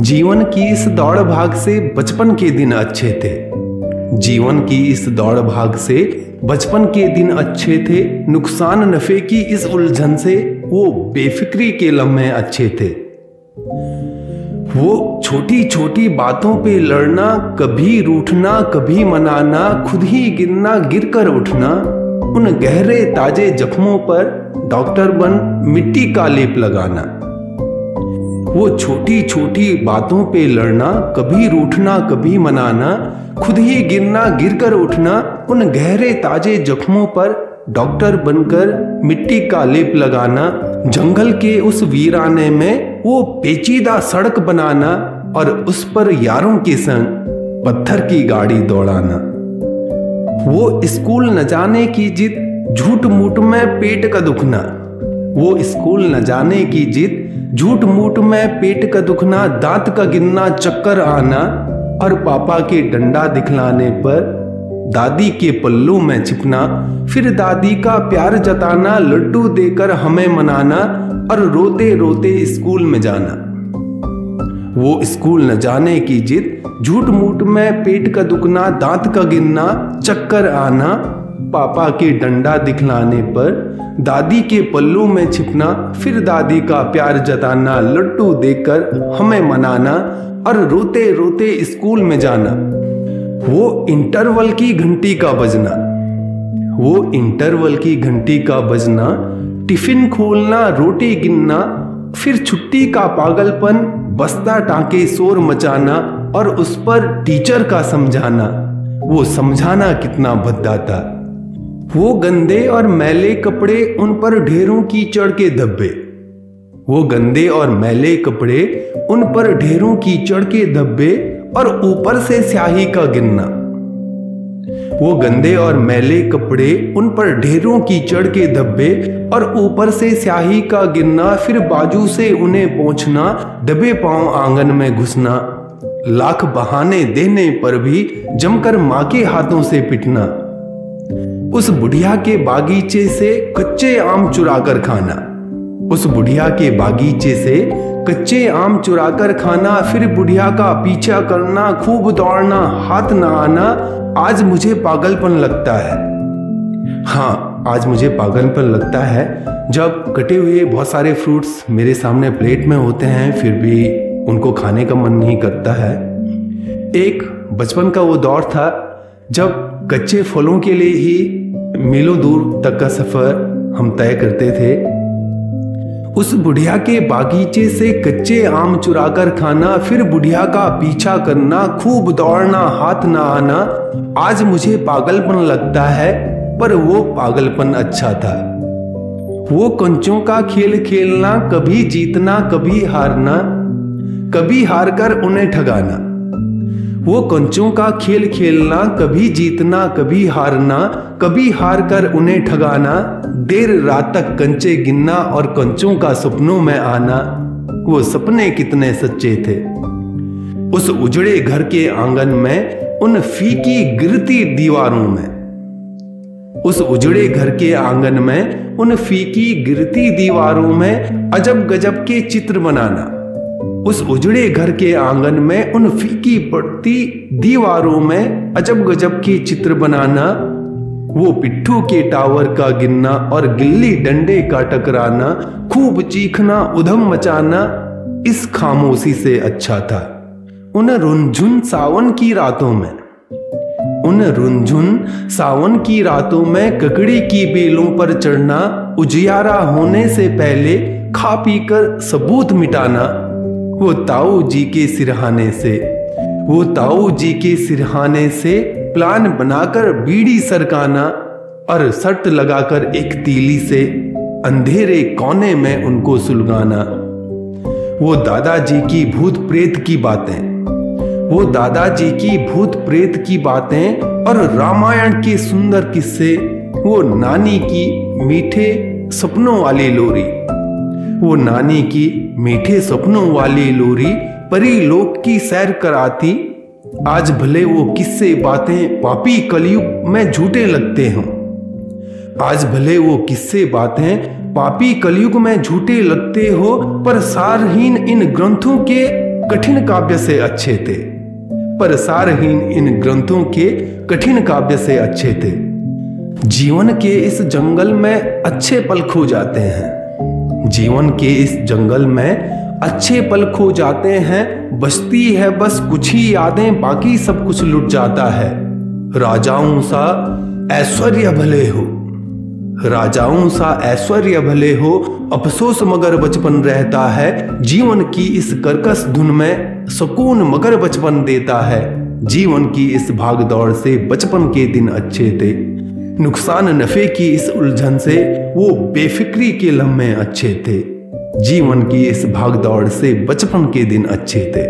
जीवन की इस दौड़ भाग से बचपन के दिन अच्छे थे। जीवन की इस दौड़ भाग से बचपन के दिन अच्छे थे। नुकसान नफे की इस उलझन से वो बेफिक्री के लम्हे अच्छे थे। वो छोटी छोटी बातों पे लड़ना, कभी रूठना कभी मनाना, खुद ही गिरना गिरकर उठना, उन गहरे ताजे जख्मों पर डॉक्टर बन मिट्टी का लेप लगाना। वो छोटी छोटी बातों पे लड़ना, कभी रूठना कभी मनाना, खुद ही गिरना गिरकर उठना, उन गहरे ताजे जख्मों पर डॉक्टर बनकर मिट्टी का लेप लगाना। जंगल के उस वीराने में वो पेचीदा सड़क बनाना और उस पर यारों के संग पत्थर की गाड़ी दौड़ाना। वो स्कूल न जाने की जिद, झूठ मूठ में पेट का दुखना। वो स्कूल न जाने की जिद, झूठ मूठ में पेट का दुखना, दांत का गिरना, चक्कर आना और पापा के डंडा दिखलाने पर दादी के पल्लू में छिपना। फिर दादी का प्यार जताना, लड्डू देकर हमें मनाना और रोते रोते स्कूल में जाना। वो स्कूल न जाने की जिद, झूठ मूठ में पेट का दुखना, दांत का गिरना, चक्कर आना, पापा के डंडा दिखलाने पर दादी के पल्लू में छिपना। फिर दादी का प्यार जताना, लड्डू देकर हमें मनाना और रोते रोते स्कूल में जाना। वो इंटरवल की घंटी का बजना, वो इंटरवल की घंटी का बजना, टिफिन खोलना, रोटी गिनना, फिर छुट्टी का पागलपन, बस्ता टाके शोर मचाना और उस पर टीचर का समझाना। वो समझाना कितना भद्दा था। वो गंदे और मैले कपड़े, उन पर ढेरों कीचड़ के धब्बे। वो गंदे और मैले कपड़े, उन पर ढेरों कीचड़ के धब्बे और ऊपर से स्याही का गिरना। वो गंदे और मैले कपड़े, उन पर ढेरों कीचड़ के धब्बे और ऊपर से स्याही का गिरना। फिर बाजू से उन्हें पोंछना, दबे पांव आंगन में घुसना, लाख बहाने देने पर भी जमकर मां के हाथों से पिटना। उस बुढ़िया के बागीचे से कच्चे आम चुराकर खाना, उस बुढ़िया के बागीचे से कच्चे आम चुराकर खाना। फिर बुढ़िया का पीछा करना, खूब दौड़ना, हाथ न आना। आज मुझे पागलपन लगता है, हाँ आज मुझे पागलपन लगता है जब कटे हुए बहुत सारे फ्रूट्स मेरे सामने प्लेट में होते हैं, फिर भी उनको खाने का मन नहीं करता है। एक बचपन का वो दौर था जब कच्चे फलों के लिए ही मीलों दूर तक का सफर हम तय करते थे। उस बुढ़िया के बागीचे से कच्चे आम चुराकर खाना, फिर बुढ़िया का पीछा करना, खूब दौड़ना, हाथ ना आना। आज मुझे पागलपन लगता है, पर वो पागलपन अच्छा था। वो कंचों का खेल खेलना, कभी जीतना कभी हारना, कभी हारकर उन्हें ठगाना। वो कंचों का खेल खेलना, कभी जीतना कभी हारना, कभी हार कर उन्हें ठगाना। देर रात तक कंचे गिनना और कंचों का सपनों में आना। वो सपने कितने सच्चे थे। उस उजड़े घर के आंगन में, उन फीकी गिरती दीवारों में, उस उजड़े घर के आंगन में, उन फीकी गिरती दीवारों में अजब गजब के चित्र बनाना। उस उजड़े घर के आंगन में, उन फीकी पड़ती दीवारों में अजब गजब के चित्र बनाना। वो पिट्ठू के टावर का गिरना और गिल्ली डंडे का टकराना, खूब चीखना, उधम मचाना, इस खामोशी से अच्छा था। उन रुनझुन सावन की रातों में, उन रुनझुन सावन की रातों में ककड़ी की बेलों पर चढ़ना, उजियारा होने से पहले खा पी कर सबूत मिटाना। वो ताऊ जी के सिरहाने से, वो ताऊ जी के सिरहाने से प्लान बनाकर बीड़ी सरकाना और शर्त लगाकर एक तीली से अंधेरे कोने में उनको सुलगाना। वो दादाजी की भूत प्रेत की बातें, वो दादाजी की भूत प्रेत की बातें और रामायण के सुंदर किस्से। वो नानी की मीठे सपनों वाली लोरी, वो नानी की मीठे सपनों वाली लोरी परी लोक की सैर कराती। आज भले वो किस्से बातें पापी कलयुग में झूठे लगते हों, आज भले वो किस्से बातें पापी कलयुग में झूठे लगते हो, पर सारहीन इन ग्रंथों के कठिन काव्य से अच्छे थे, पर सारहीन इन ग्रंथों के कठिन काव्य से अच्छे थे। जीवन के इस जंगल में अच्छे पल खो जाते हैं, जीवन के इस जंगल में अच्छे पल खो जाते हैं। बचती है बस कुछ ही यादें, बाकी सब कुछ लुट जाता है। राजाओं सा ऐश्वर्य भले हो, राजाओं सा ऐश्वर्य भले हो, अफसोस मगर बचपन रहता है। जीवन की इस कर्कश धुन में सुकून मगर बचपन देता है। जीवन की इस भाग दौड़ से बचपन के दिन अच्छे थे, नुकसान नफे की इस उलझन से वो बेफिक्री के लम्हे अच्छे थे। जीवन की इस भाग दौड़ से बचपन के दिन अच्छे थे।